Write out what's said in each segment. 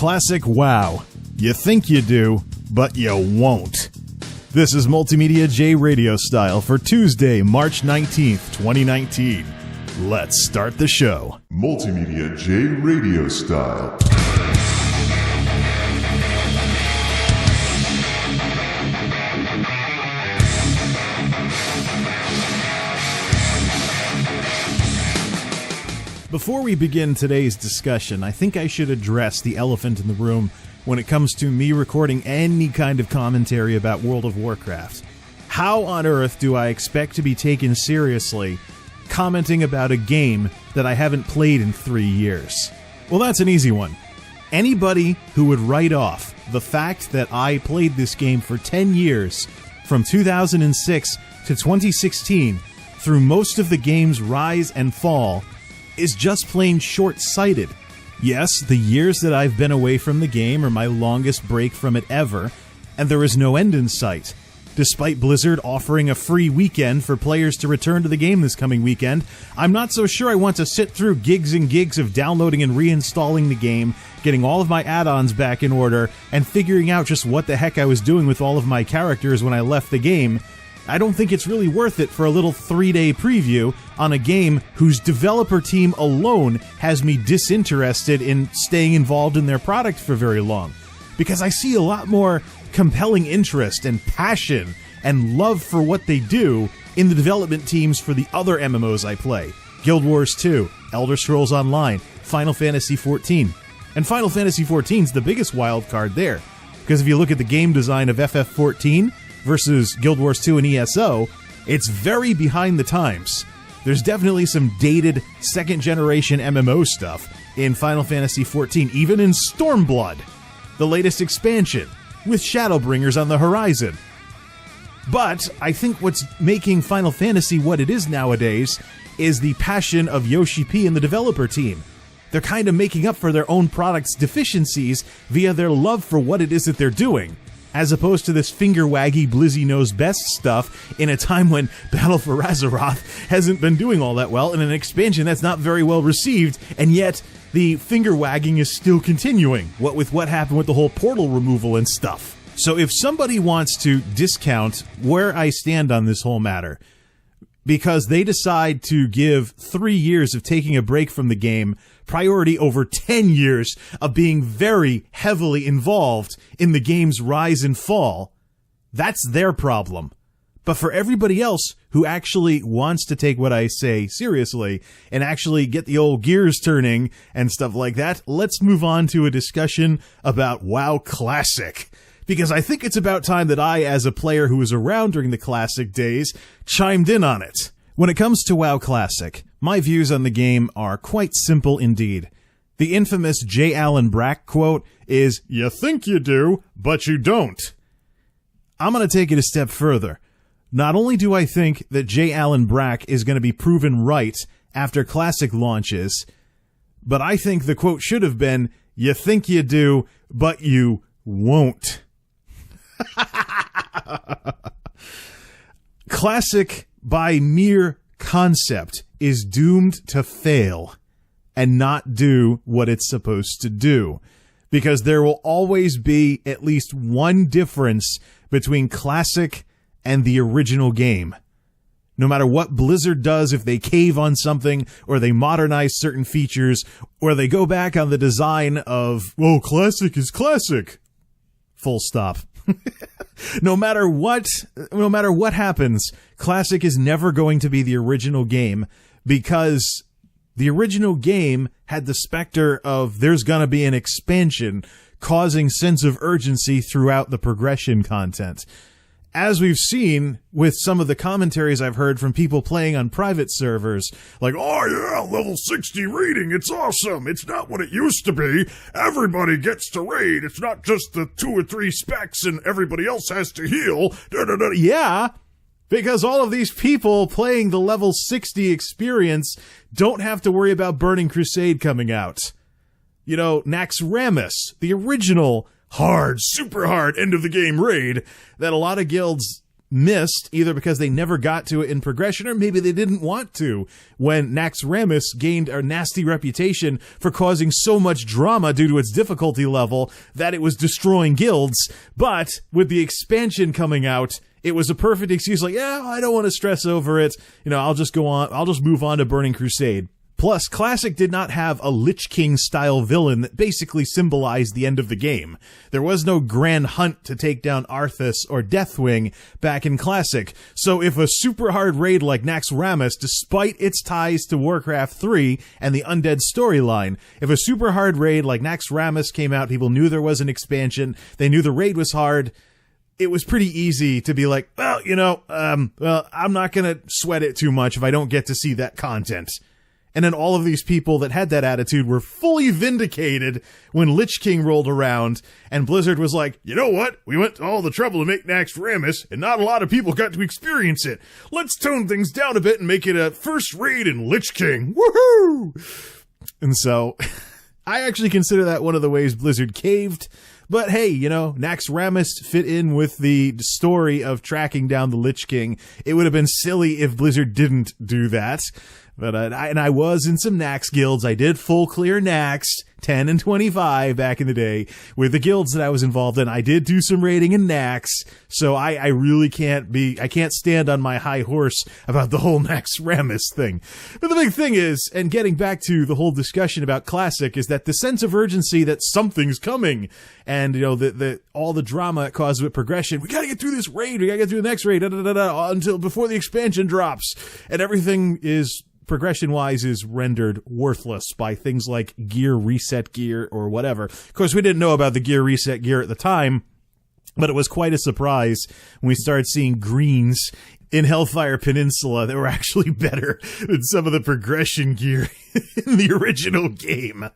Classic WoW. You think you do, but you won't. This is MultimediaJay Radio Style for Tuesday, March 19th, 2019. Let's start the show. MultimediaJay Radio Style. Before we begin today's discussion, I think I should address the elephant in the room when it comes to me recording any kind of commentary about World of Warcraft. How on earth do I expect to be taken seriously commenting about a game that I haven't played in 3 years? Well, that's an easy one. Anybody who would write off the fact that I played this game for 10 years, from 2006 to 2016, through most of the game's rise and fall, is just plain short-sighted. Yes, the years that I've been away from the game are my longest break from it ever, and there is no end in sight. Despite Blizzard offering a free weekend for players to return to the game this coming weekend, I'm not so sure I want to sit through gigs and gigs of downloading and reinstalling the game, getting all of my add-ons back in order, and figuring out just what the heck I was doing with all of my characters when I left the game. I don't think it's really worth it for a little 3-day preview on a game whose developer team alone has me disinterested in staying involved in their product for very long. Because I see a lot more compelling interest and passion and love for what they do in the development teams for the other MMOs I play. Guild Wars 2, Elder Scrolls Online, Final Fantasy XIV. And Final Fantasy XIV is the biggest wild card there. Because if you look at the game design of FF14 versus Guild Wars 2 and ESO, it's very behind the times. There's definitely some dated second-generation MMO stuff in Final Fantasy XIV, even in Stormblood, the latest expansion, with Shadowbringers on the horizon. But I think what's making Final Fantasy what it is nowadays is the passion of Yoshi P and the developer team. They're kind of making up for their own product's deficiencies via their love for what it is that they're doing, as opposed to this finger-waggy Blizzy knows best stuff in a time when Battle for Azeroth hasn't been doing all that well in an expansion that's not very well received, and yet the finger-wagging is still continuing, what with what happened with the whole portal removal and stuff. So if somebody wants to discount where I stand on this whole matter, because they decide to give 3 years of taking a break from the game priority over 10 years of being very heavily involved in the game's rise and fall, that's their problem. But for everybody else who actually wants to take what I say seriously and actually get the old gears turning and stuff like that, let's move on to a discussion about WoW Classic. Because I think it's about time that I, as a player who was around during the Classic days, chimed in on it. When it comes to WoW Classic, my views on the game are quite simple indeed. The infamous J. Allen Brack quote is, "You think you do, but you don't." I'm going to take it a step further. Not only do I think that J. Allen Brack is going to be proven right after Classic launches, but I think the quote should have been, "You think you do, but you won't." Classic, by mere concept, is doomed to fail and not do what it's supposed to do, because there will always be at least one difference between Classic and the original game. No matter what Blizzard does, if they cave on something, or they modernize certain features, or they go back on the design of, well, Classic is Classic. Full stop. No matter what happens, Classic is never going to be the original game, because the original game had the specter of there's gonna be an expansion, causing sense of urgency throughout the progression content. As we've seen with some of the commentaries I've heard from people playing on private servers, like, "Oh yeah, level 60 raiding, it's awesome. It's not what it used to be. Everybody gets to raid. It's not just the 2 or 3 specs and everybody else has to heal." Yeah, because all of these people playing the level 60 experience don't have to worry about Burning Crusade coming out. You know, Naxxramas, the original hard, super hard end of the game raid that a lot of guilds missed, either because they never got to it in progression or maybe they didn't want to, when Naxxramas gained a nasty reputation for causing so much drama due to its difficulty level that it was destroying guilds. But with the expansion coming out, it was a perfect excuse, like, yeah, I don't want to stress over it. I'll just move on to Burning Crusade. Plus, Classic did not have a Lich King-style villain that basically symbolized the end of the game. There was no grand hunt to take down Arthas or Deathwing back in Classic, so if a super hard raid like Naxxramas, despite its ties to Warcraft 3 and the Undead storyline, if a super hard raid like Naxxramas came out, people knew there was an expansion, they knew the raid was hard, it was pretty easy to be like, well, I'm not gonna sweat it too much if I don't get to see that content. And then all of these people that had that attitude were fully vindicated when Lich King rolled around, and Blizzard was like, you know what? We went to all the trouble to make Naxxramas, and not a lot of people got to experience it. Let's tone things down a bit and make it a first raid in Lich King. Woohoo! And so, I actually consider that one of the ways Blizzard caved. But hey, Naxxramas fit in with the story of tracking down the Lich King. It would have been silly if Blizzard didn't do that. But I was in some Naxx guilds. I did full clear Naxx 10 and 25 back in the day with the guilds that I was involved in. I did do some raiding in Naxx, so I really I can't stand on my high horse about the whole Naxxramas thing. But the big thing is, and getting back to the whole discussion about Classic, is that the sense of urgency that something's coming, and all the drama it caused with progression. We gotta get through this raid. We gotta get through the next raid. Until before the expansion drops, and everything is, progression-wise, is rendered worthless by things like gear reset gear or whatever. Of course, we didn't know about the gear reset gear at the time, but it was quite a surprise when we started seeing greens in Hellfire Peninsula that were actually better than some of the progression gear in the original game.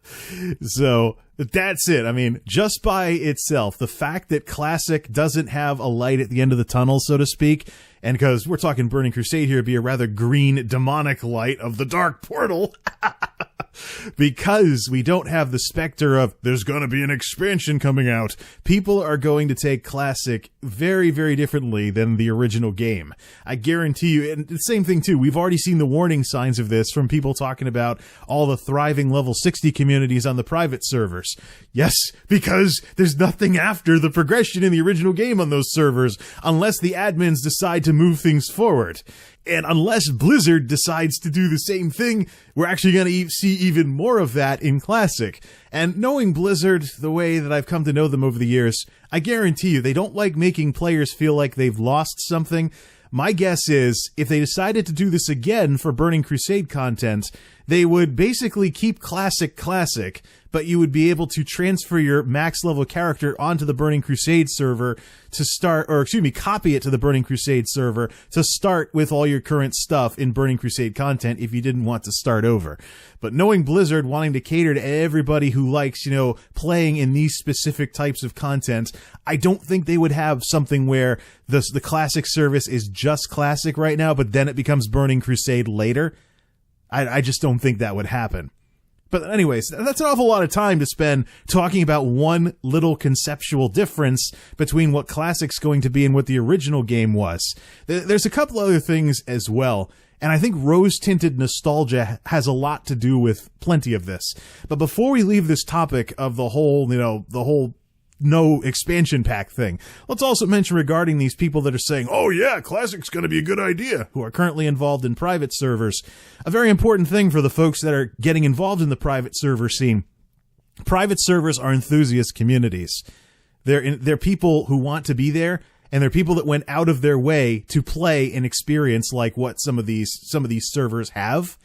So that's it. I mean, just by itself, the fact that Classic doesn't have a light at the end of the tunnel, so to speak, and because we're talking Burning Crusade here, it'd be a rather green demonic light of the Dark Portal. Because we don't have the specter of, there's going to be an expansion coming out, people are going to take Classic very, very differently than the original game. I guarantee you, and the same thing too, we've already seen the warning signs of this from people talking about all the thriving level 60 communities on the private servers. Yes, because there's nothing after the progression in the original game on those servers, unless the admins decide to move things forward. And unless Blizzard decides to do the same thing, we're actually going to see even more of that in Classic. And knowing Blizzard the way that I've come to know them over the years, I guarantee you they don't like making players feel like they've lost something. My guess is, if they decided to do this again for Burning Crusade content, they would basically keep Classic, but you would be able to transfer your max level character onto the Burning Crusade server to start, copy it to the Burning Crusade server to start with all your current stuff in Burning Crusade content if you didn't want to start over. But knowing Blizzard wanting to cater to everybody who likes, playing in these specific types of content, I don't think they would have something where the Classic service is just Classic right now, but then it becomes Burning Crusade later. I just don't think that would happen. But anyways, that's an awful lot of time to spend talking about one little conceptual difference between what Classic's going to be and what the original game was. There's a couple other things as well, and I think rose-tinted nostalgia has a lot to do with plenty of this. But before we leave this topic of the whole no expansion pack thing, let's also mention regarding these people that are saying, oh yeah, Classic's going to be a good idea, who are currently involved in private servers. A very important thing for the folks that are getting involved in the private server scene. Private servers are enthusiast communities. They're people who want to be there, and they're people that went out of their way to play an experience like what some of these servers have.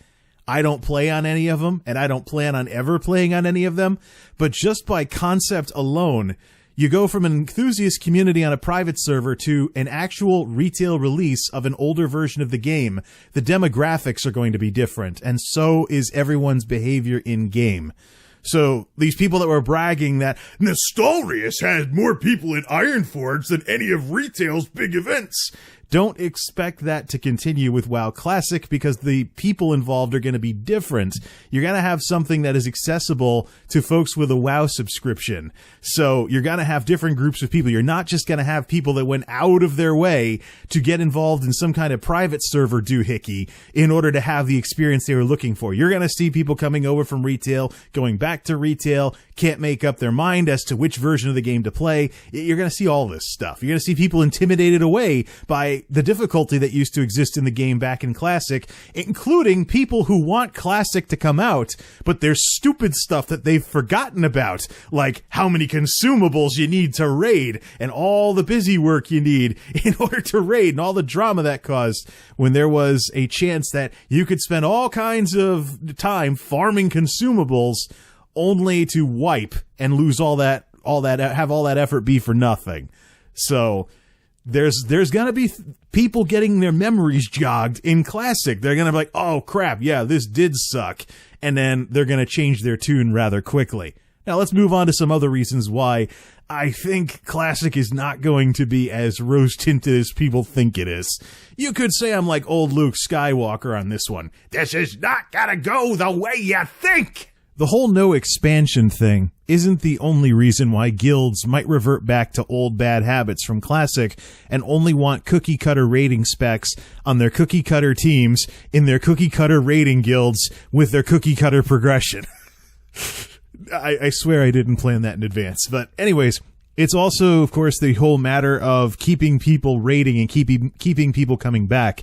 I don't play on any of them, and I don't plan on ever playing on any of them, but just by concept alone, you go from an enthusiast community on a private server to an actual retail release of an older version of the game. The demographics are going to be different, and so is everyone's behavior in-game. So these people that were bragging that Nostalrius had more people in Ironforge than any of retail's big events Don't expect that to continue with WoW Classic because the people involved are going to be different. You're going to have something that is accessible to folks with a WoW subscription. So you're going to have different groups of people. You're not just going to have people that went out of their way to get involved in some kind of private server doohickey in order to have the experience they were looking for. You're going to see people coming over from retail, going back to retail, can't make up their mind as to which version of the game to play. You're going to see all this stuff. You're going to see people intimidated away by the difficulty that used to exist in the game back in Classic, including people who want Classic to come out, but there's stupid stuff that they've forgotten about, like how many consumables you need to raid, and all the busy work you need in order to raid, and all the drama that caused when there was a chance that you could spend all kinds of time farming consumables only to wipe and lose all that, have all that effort be for nothing. So there's going to be people getting their memories jogged in Classic. They're going to be like, oh crap, yeah, this did suck. And then they're going to change their tune rather quickly. Now let's move on to some other reasons why I think Classic is not going to be as rose-tinted as people think it is. You could say I'm like old Luke Skywalker on this one. This is not gonna go the way you think! The whole no expansion thing isn't the only reason why guilds might revert back to old bad habits from Classic and only want cookie-cutter rating specs on their cookie-cutter teams in their cookie-cutter rating guilds with their cookie-cutter progression. I swear I didn't plan that in advance. But anyways, it's also, of course, the whole matter of keeping people rating and keeping people coming back,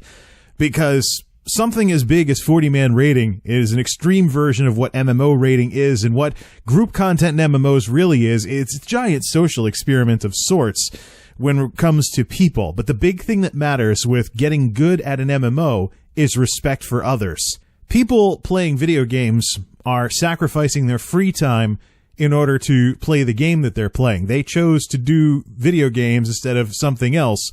because something as big as 40-man rating is an extreme version of what MMO rating is, and what group content in MMOs really is. It's a giant social experiment of sorts when it comes to people. But the big thing that matters with getting good at an MMO is respect for others. People playing video games are sacrificing their free time in order to play the game that they're playing. They chose to do video games instead of something else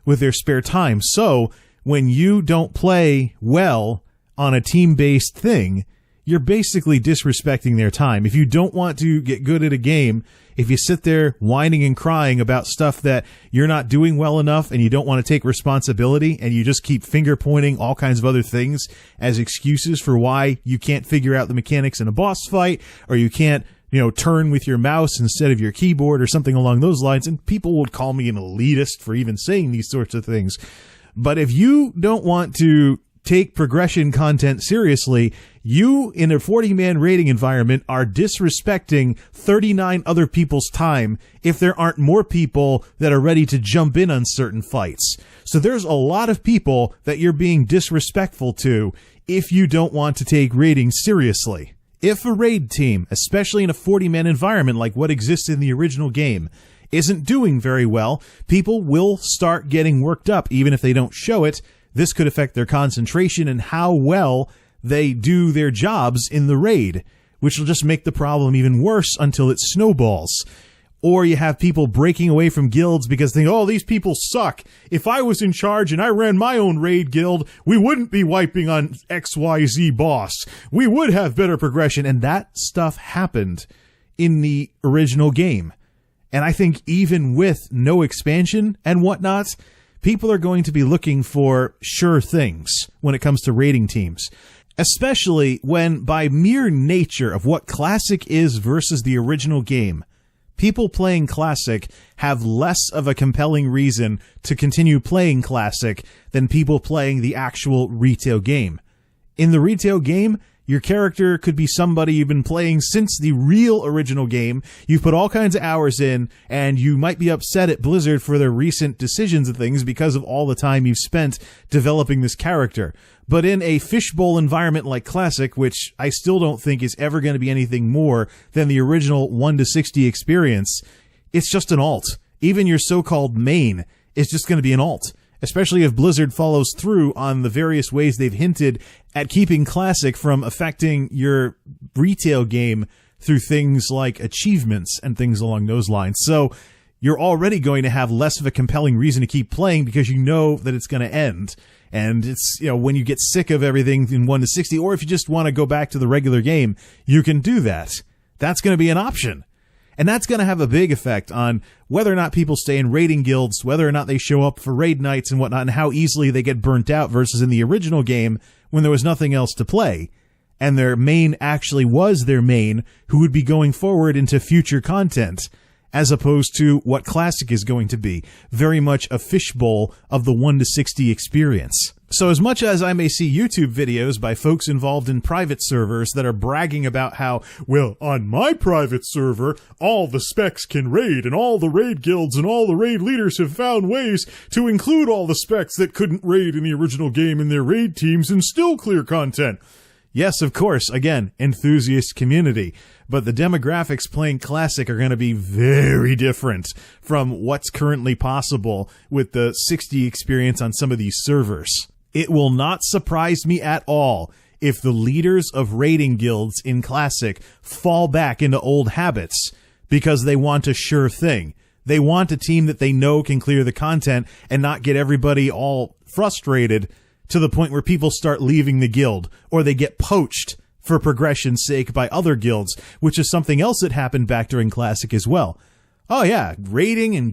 with their spare time. So when you don't play well on a team-based thing, you're basically disrespecting their time. If you don't want to get good at a game, if you sit there whining and crying about stuff that you're not doing well enough and you don't want to take responsibility, and you just keep finger pointing all kinds of other things as excuses for why you can't figure out the mechanics in a boss fight, or you can't, turn with your mouse instead of your keyboard or something along those lines, and people would call me an elitist for even saying these sorts of things. But if you don't want to take progression content seriously, you, in a 40-man rating environment, are disrespecting 39 other people's time if there aren't more people that are ready to jump in on certain fights. So there's a lot of people that you're being disrespectful to if you don't want to take raiding seriously. If a raid team, especially in a 40-man environment like what exists in the original game, isn't doing very well, people will start getting worked up, even if they don't show it. This could affect their concentration and how well they do their jobs in the raid, which will just make the problem even worse until it snowballs. Or you have people breaking away from guilds because they think, oh, these people suck. If I was in charge and I ran my own raid guild, we wouldn't be wiping on XYZ boss. We would have better progression. And that stuff happened in the original game. And I think even with no expansion and whatnot, people are going to be looking for sure things when it comes to raiding teams, especially when, by mere nature of what Classic is versus the original game, people playing Classic have less of a compelling reason to continue playing Classic than people playing the actual retail game. In the retail game, your character could be somebody you've been playing since the real original game. You've put all kinds of hours in, and you might be upset at Blizzard for their recent decisions and things because of all the time you've spent developing this character. But in a fishbowl environment like Classic, which I still don't think is ever going to be anything more than the original 1 to 60 experience, it's just an alt. Even your so-called main is just going to be an alt. Especially if Blizzard follows through on the various ways they've hinted at keeping Classic from affecting your retail game through things like achievements and things along those lines. So you're already going to have less of a compelling reason to keep playing because you know that it's going to end. And it's, when you get sick of everything in 1 to 60, or if you just want to go back to the regular game, you can do that. That's going to be an option. And that's going to have a big effect on whether or not people stay in raiding guilds, whether or not they show up for raid nights and whatnot, and how easily they get burnt out versus in the original game when there was nothing else to play. And their main actually was their main who would be going forward into future content, as opposed to what Classic is going to be. Very much a fishbowl of the 1 to 60 experience. So as much as I may see YouTube videos by folks involved in private servers that are bragging about how, well, on my private server, all the specs can raid, and all the raid guilds and all the raid leaders have found ways to include all the specs that couldn't raid in the original game in their raid teams and still clear content. Yes, of course, again, enthusiast community. But the demographics playing Classic are going to be very different from what's currently possible with the 60 experience on some of these servers. It will not surprise me at all if the leaders of raiding guilds in Classic fall back into old habits because they want a sure thing. They want a team that they know can clear the content and not get everybody all frustrated to the point where people start leaving the guild or they get poached for progression's sake by other guilds, which is something else that happened back during Classic as well. Oh yeah, raiding and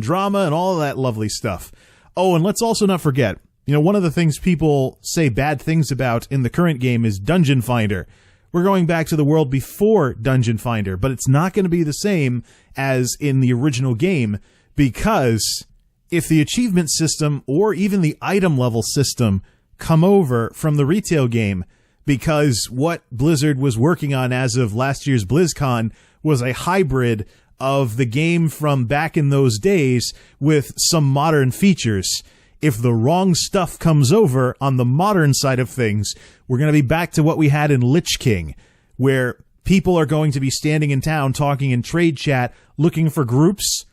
drama and all of that lovely stuff. Oh, and let's also not forget, one of the things people say bad things about in the current game is Dungeon Finder. We're going back to the world before Dungeon Finder, but it's not going to be the same as in the original game, because if the achievement system or even the item level system come over from the retail game, because what Blizzard was working on as of last year's BlizzCon was a hybrid of the game from back in those days with some modern features. If the wrong stuff comes over on the modern side of things, we're going to be back to what we had in Lich King, where people are going to be standing in town talking in trade chat, looking for groups.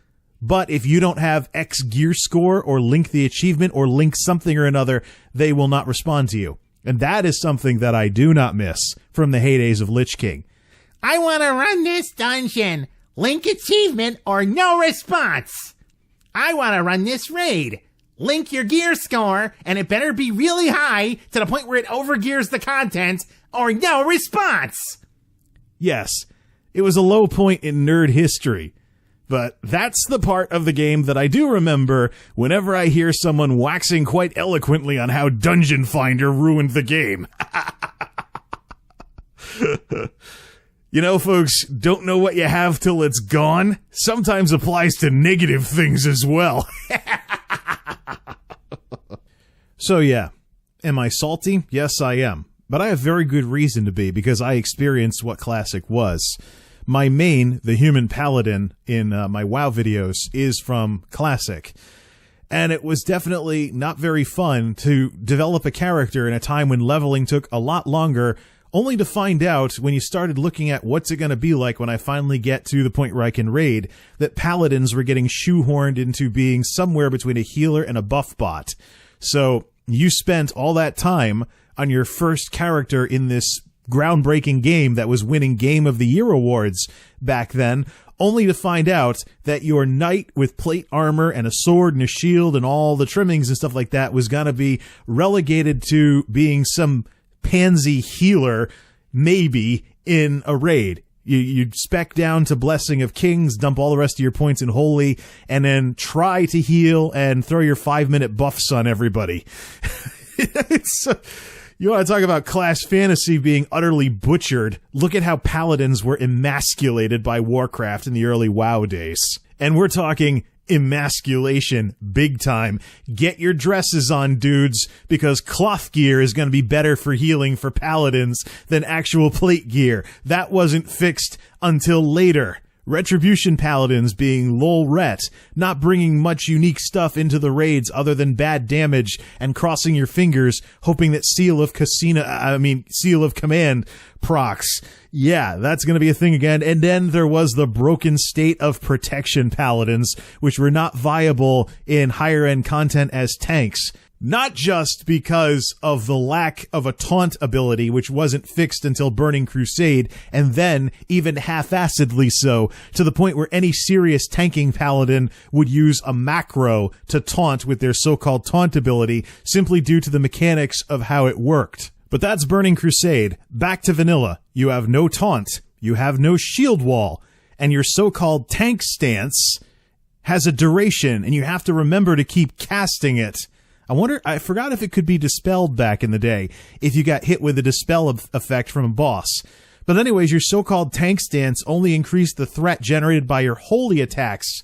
But if you don't have X gear score or link the achievement or link something or another, they will not respond to you. And that is something that I do not miss from the heydays of Lich King. I want to run this dungeon. Link achievement or no response. I want to run this raid. Link your gear score, and it better be really high to the point where it overgears the content or no response. Yes, it was a low point in nerd history. But that's the part of the game that I do remember whenever I hear someone waxing quite eloquently on how Dungeon Finder ruined the game. Folks, don't know what you have till it's gone sometimes applies to negative things as well. So yeah, am I salty? Yes, I am. But I have very good reason to be, because I experienced what Classic was. My main, the human paladin in my WoW videos, is from Classic. And it was definitely not very fun to develop a character in a time when leveling took a lot longer, only to find out when you started looking at what's it going to be like when I finally get to the point where I can raid, that paladins were getting shoehorned into being somewhere between a healer and a buff bot. So you spent all that time on your first character in this groundbreaking game that was winning Game of the Year awards back then, only to find out that your knight with plate armor and a sword and a shield and all the trimmings and stuff like that was going to be relegated to being some pansy healer, maybe, in a raid. You'd spec down to Blessing of Kings, dump all the rest of your points in Holy, and then try to heal and throw your 5-minute buffs on everybody. You want to talk about class fantasy being utterly butchered? Look at how paladins were emasculated by Warcraft in the early WoW days. And we're talking emasculation big time. Get your dresses on, dudes, because cloth gear is going to be better for healing for paladins than actual plate gear. That wasn't fixed until later. Retribution Paladins being lol-ret, not bringing much unique stuff into the raids other than bad damage, and crossing your fingers, hoping that Seal of Command procs. Yeah, that's going to be a thing again. And then there was the broken state of Protection Paladins, which were not viable in higher-end content as tanks. Not just because of the lack of a taunt ability, which wasn't fixed until Burning Crusade, and then even half-assedly so, to the point where any serious tanking paladin would use a macro to taunt with their so-called taunt ability, simply due to the mechanics of how it worked. But that's Burning Crusade. Back to vanilla. You have no taunt. You have no shield wall. and your so-called tank stance has a duration, and you have to remember to keep casting it. I forgot if it could be dispelled back in the day, if you got hit with a dispel effect from a boss. But anyways, your so-called tank stance only increased the threat generated by your holy attacks,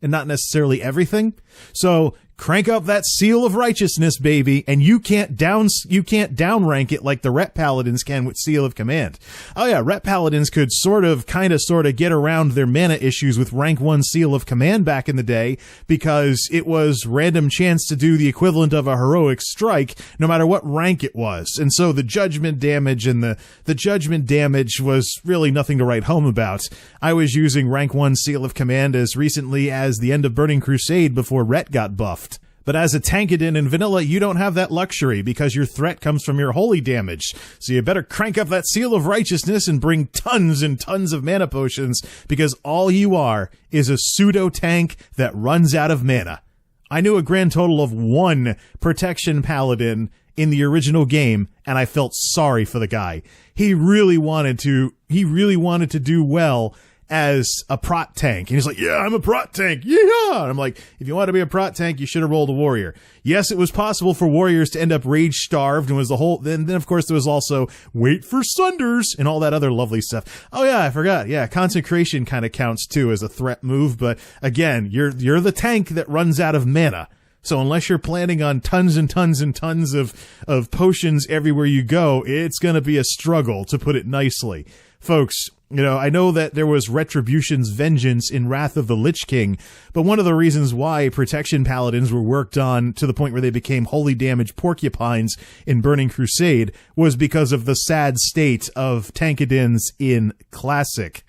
and not necessarily everything. So crank up that seal of righteousness, baby, and you can't downrank it like the Ret Paladins can with Seal of Command. Oh yeah, Ret Paladins could sort of get around their mana issues with rank 1 Seal of Command back in the day, because it was random chance to do the equivalent of a heroic strike, no matter what rank it was. And so the judgment damage was really nothing to write home about. I was using rank 1 Seal of Command as recently as the end of Burning Crusade before Ret got buffed. But as a Tankadin in vanilla, you don't have that luxury because your threat comes from your holy damage. So you better crank up that Seal of Righteousness and bring tons and tons of mana potions, because all you are is a pseudo-tank that runs out of mana. I knew a grand total of 1 Protection Paladin in the original game, and I felt sorry for the guy. He really wanted to do well as a prot tank. And he's like, yeah, I'm a prot tank. Yeah. And I'm like, if you want to be a prot tank, you should have rolled a warrior. Yes, it was possible for warriors to end up rage starved, and was the whole, then of course there was also wait for sunders and all that other lovely stuff. Oh yeah, I forgot. Yeah, consecration kind of counts too as a threat move, but again, you're the tank that runs out of mana. So unless you're planning on tons and tons and tons of potions everywhere you go, it's going to be a struggle, to put it nicely. Folks, I know that there was Retribution's vengeance in Wrath of the Lich King, but one of the reasons why Protection Paladins were worked on to the point where they became holy damage porcupines in Burning Crusade was because of the sad state of Tankadins in Classic.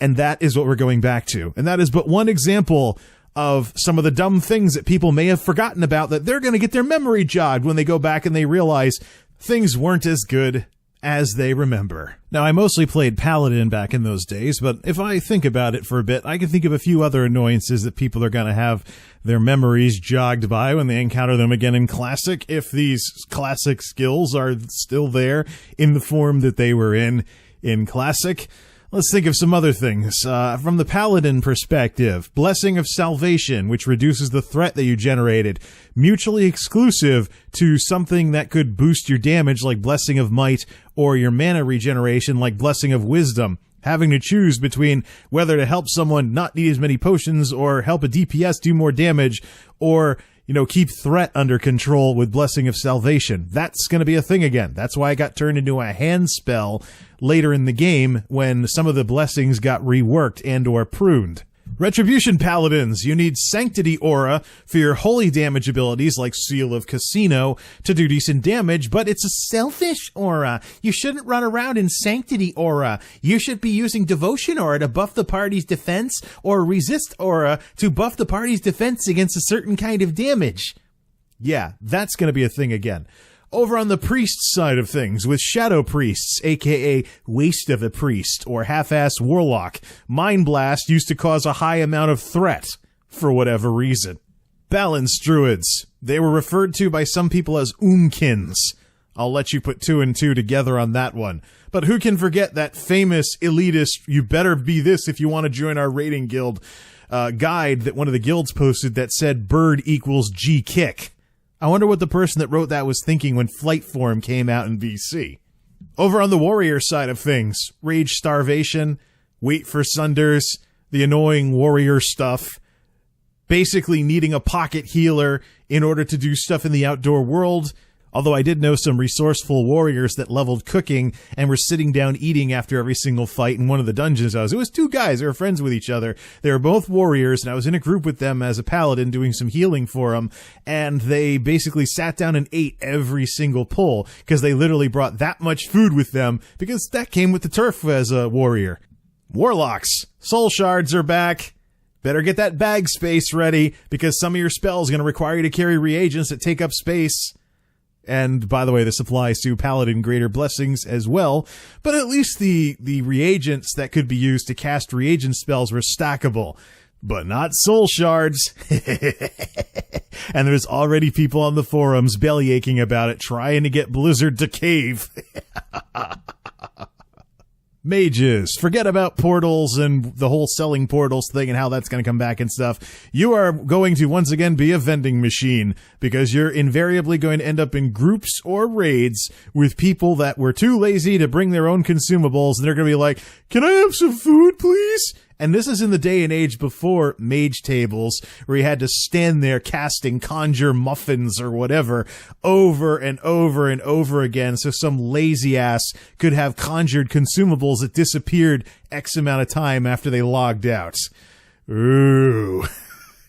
And that is what we're going back to. And that is but one example of some of the dumb things that people may have forgotten about, that they're going to get their memory jogged when they go back and they realize things weren't as good as they remember. Now, I mostly played Paladin back in those days, but if I think about it for a bit, I can think of a few other annoyances that people are going to have their memories jogged by when they encounter them again in Classic, if these Classic skills are still there in the form that they were in Classic. Let's think of some other things. From the Paladin perspective, Blessing of Salvation, which reduces the threat that you generated, mutually exclusive to something that could boost your damage like Blessing of Might, or your mana regeneration like Blessing of Wisdom. Having to choose between whether to help someone not need as many potions, or help a DPS do more damage, or keep threat under control with Blessing of Salvation. That's going to be a thing again. That's why I got turned into a hand spell later in the game when some of the blessings got reworked and or pruned. Retribution Paladins, you need Sanctity Aura for your holy damage abilities like Seal of Casino to do decent damage, but it's a selfish aura. You shouldn't run around in Sanctity Aura. You should be using Devotion Aura to buff the party's defense, or Resist Aura to buff the party's defense against a certain kind of damage. Yeah, that's going to be a thing again. Over on the priest side of things, with Shadow Priests, aka Waste of a Priest, or Half-Ass Warlock, Mind Blast used to cause a high amount of threat, for whatever reason. Balance Druids. They were referred to by some people as Oomkins. I'll let you put 2 and 2 together on that one. But who can forget that famous elitist, you better be this if you want to join our raiding guild, guide that one of the guilds posted that said bird equals G-kick. I wonder what the person that wrote that was thinking when Flight Form came out in BC. Over on the warrior side of things, Rage Starvation, Wait for Sunders, the annoying warrior stuff, basically needing a pocket healer in order to do stuff in the outdoor world. Although I did know some resourceful warriors that leveled cooking and were sitting down eating after every single fight in one of the dungeons. It was 2 guys. They were friends with each other. They were both warriors, and I was in a group with them as a paladin doing some healing for them. And they basically sat down and ate every single pull because they literally brought that much food with them because that came with the turf as a warrior. Warlocks. Soul shards are back. Better get that bag space ready because some of your spells are going to require you to carry reagents that take up space. And, by the way, this applies to Paladin Greater Blessings as well, but at least the reagents that could be used to cast reagent spells were stackable, but not soul shards. And there's already people on the forums bellyaching about it, trying to get Blizzard to cave. Mages, forget about portals and the whole selling portals thing and how that's going to come back and stuff. You are going to once again be a vending machine because you're invariably going to end up in groups or raids with people that were too lazy to bring their own consumables, and they're going to be like, "Can I have some food, please?" And this is in the day and age before mage tables, where you had to stand there casting conjure muffins or whatever over and over and over again, so some lazy ass could have conjured consumables that disappeared X amount of time after they logged out. Ooh.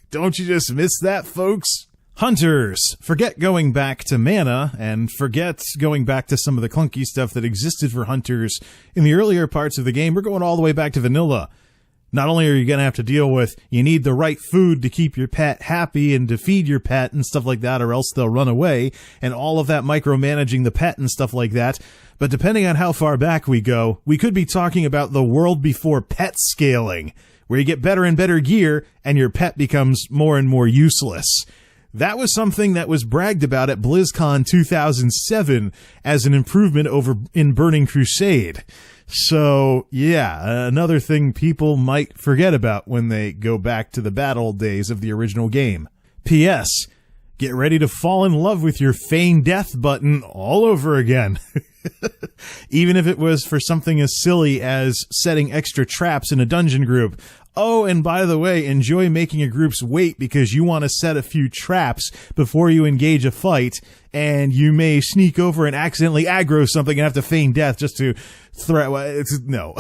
Don't you just miss that, folks? Hunters, forget going back to mana and forget going back to some of the clunky stuff that existed for hunters in the earlier parts of the game. We're going all the way back to vanilla. Not only are you going to have to deal with, you need the right food to keep your pet happy and to feed your pet and stuff like that, or else they'll run away, and all of that micromanaging the pet and stuff like that. But depending on how far back we go, we could be talking about the world before pet scaling, where you get better and better gear and your pet becomes more and more useless. That was something that was bragged about at BlizzCon 2007 as an improvement over in Burning Crusade. So, yeah, another thing people might forget about when they go back to the bad old days of the original game. P.S. Get ready to fall in love with your feign death button all over again. Even if it was for something as silly as setting extra traps in a dungeon group. Oh, and by the way, enjoy making a group's wait because you want to set a few traps before you engage a fight, and you may sneak over and accidentally aggro something and have to feign death just to no.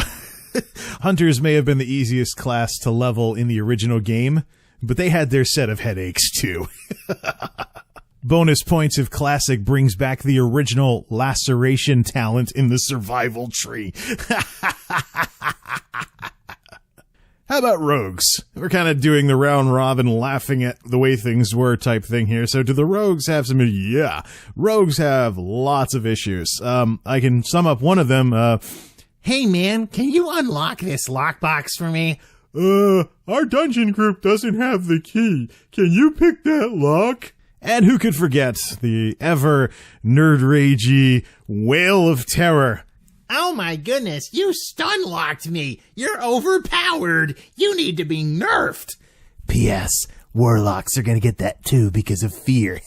Hunters may have been the easiest class to level in the original game, but they had their set of headaches too. Bonus points if Classic brings back the original laceration talent in the survival tree. How about rogues? We're kind of doing the round robin laughing at the way things were type thing here. So do the rogues have some? Yeah, rogues have lots of issues. I can sum up one of them. Hey man, can you unlock this lockbox for me? Our dungeon group doesn't have the key. Can you pick that lock? And who could forget the ever nerd ragey Wail of Terror? Oh my goodness, you stun-locked me! You're overpowered! You need to be nerfed! P.S. Warlocks are gonna get that too because of fear.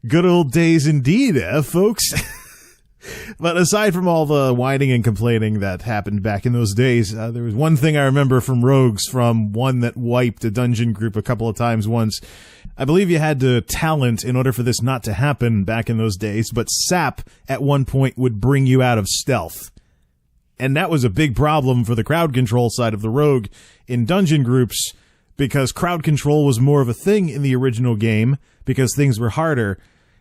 Good old days indeed, folks? But aside from all the whining and complaining that happened back in those days, there was one thing I remember from rogues, from one that wiped a dungeon group a couple of times once. I believe you had to talent in order for this not to happen back in those days, but sap at one point would bring you out of stealth. And that was a big problem for the crowd control side of the rogue in dungeon groups, because crowd control was more of a thing in the original game, because things were harder.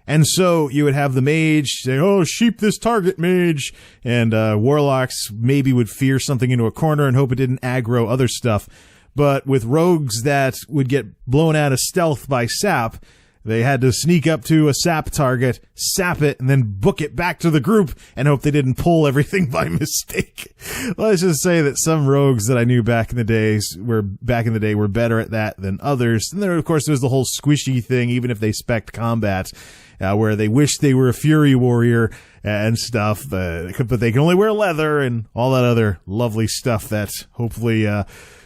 And so you would have the mage say, "Oh, sheep this target, mage," and warlocks maybe would fear something into a corner and hope it didn't aggro other stuff. But with rogues that would get blown out of stealth by sap, they had to sneak up to a sap target, sap it, and then book it back to the group and hope they didn't pull everything by mistake. Let's just say that some rogues that I knew back in the day were better at that than others. And then, of course, there's the whole squishy thing, even if they spec'd combat, where they wish they were a fury warrior and stuff, but they can only wear leather and all that other lovely stuff that hopefully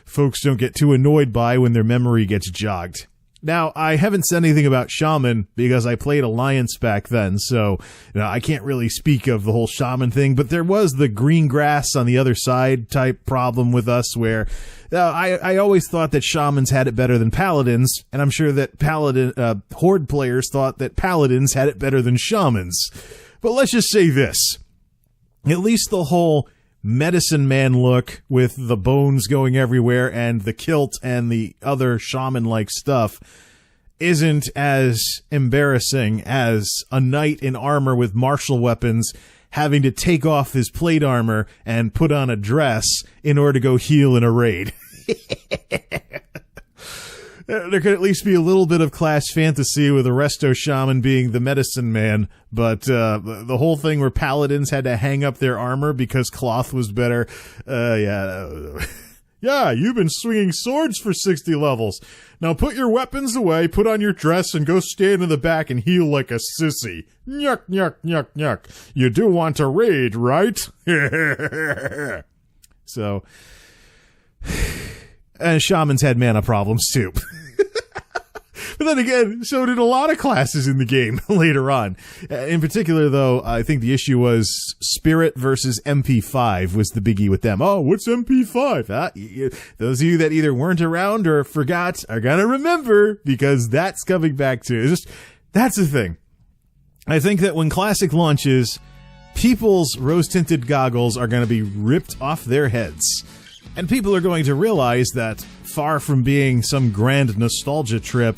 folks don't get too annoyed by when their memory gets jogged. Now, I haven't said anything about Shaman because I played Alliance back then, so I can't really speak of the whole Shaman thing, but there was the green grass on the other side type problem with us where I always thought that Shamans had it better than Paladins, and I'm sure that Horde players thought that Paladins had it better than Shamans. But let's just say this. At least the whole medicine man look with the bones going everywhere and the kilt and the other shaman-like stuff isn't as embarrassing as a knight in armor with martial weapons having to take off his plate armor and put on a dress in order to go heal in a raid. There could at least be a little bit of class fantasy with a resto shaman being the medicine man, but the whole thing where paladins had to hang up their armor because cloth was better, Yeah, you've been swinging swords for 60 levels. Now put your weapons away, put on your dress, and go stand in the back and heal like a sissy. Nyuk, nyuk, nyuk, nyuk. You do want to raid, right? So, and shamans had mana problems too. But then again, so did a lot of classes in the game later on. In particular, though, I think the issue was Spirit versus MP5 was the biggie with them. Oh, what's MP5? Those of you that either weren't around or forgot are gonna remember, because that's coming back too. That's the thing. I think that when Classic launches, people's rose-tinted goggles are going to be ripped off their heads. And people are going to realize that, far from being some grand nostalgia trip,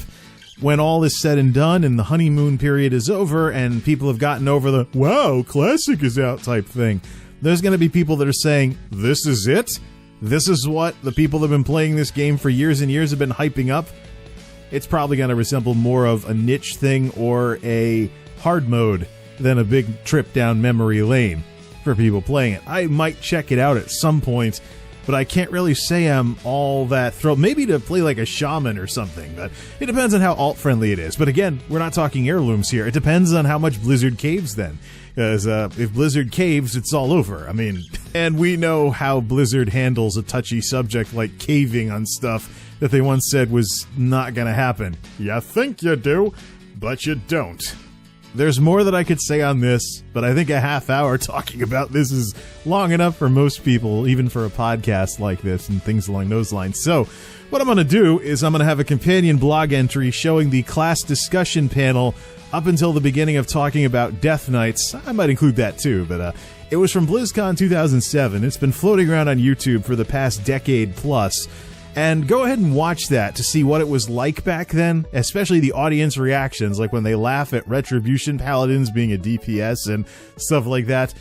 when all is said and done and the honeymoon period is over and people have gotten over the, wow, Classic is out type thing, there's going to be people that are saying, this is it? This is what the people that have been playing this game for years and years have been hyping up? It's probably going to resemble more of a niche thing or a hard mode than a big trip down memory lane for people playing it. I might check it out at some point, but I can't really say I'm all that thrilled. Maybe to play like a shaman or something, but it depends on how alt-friendly it is. But again, we're not talking heirlooms here. It depends on how much Blizzard caves then. Because if Blizzard caves, it's all over. I mean, and we know how Blizzard handles a touchy subject like caving on stuff that they once said was not going to happen. You think you do, but you don't. There's more that I could say on this, but I think a half hour talking about this is long enough for most people, even for a podcast like this and things along those lines. So what I'm going to do is I'm going to have a companion blog entry showing the class discussion panel up until the beginning of talking about Death Knights. I might include that too, but it was from BlizzCon 2007. It's been floating around on YouTube for the past decade plus. And go ahead and watch that to see what it was like back then, especially the audience reactions, like when they laugh at Retribution Paladins being a DPS and stuff like that.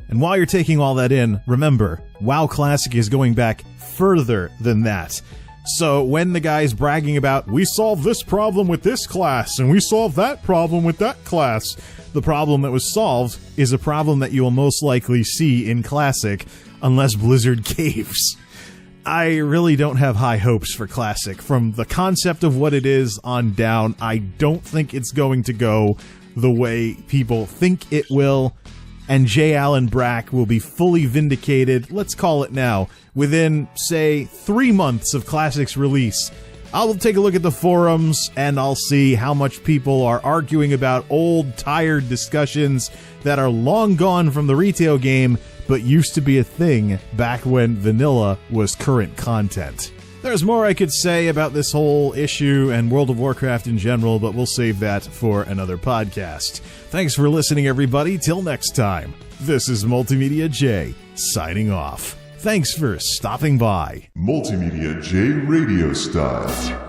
And while you're taking all that in, remember, WoW Classic is going back further than that. So when the guy's bragging about, we solved this problem with this class, and we solved that problem with that class, the problem that was solved is a problem that you will most likely see in Classic, unless Blizzard caves. I really don't have high hopes for Classic. From the concept of what it is on down, I don't think it's going to go the way people think it will, and J. Allen Brack will be fully vindicated, let's call it now, within, say, 3 months of Classic's release. I'll take a look at the forums, and I'll see how much people are arguing about old, tired discussions that are long gone from the retail game, but used to be a thing back when vanilla was current content. There's more I could say about this whole issue and World of Warcraft in general, but we'll save that for another podcast. Thanks for listening, everybody. Till next time, this is MultimediaJay signing off. Thanks for stopping by. MultimediaJay Radio Style.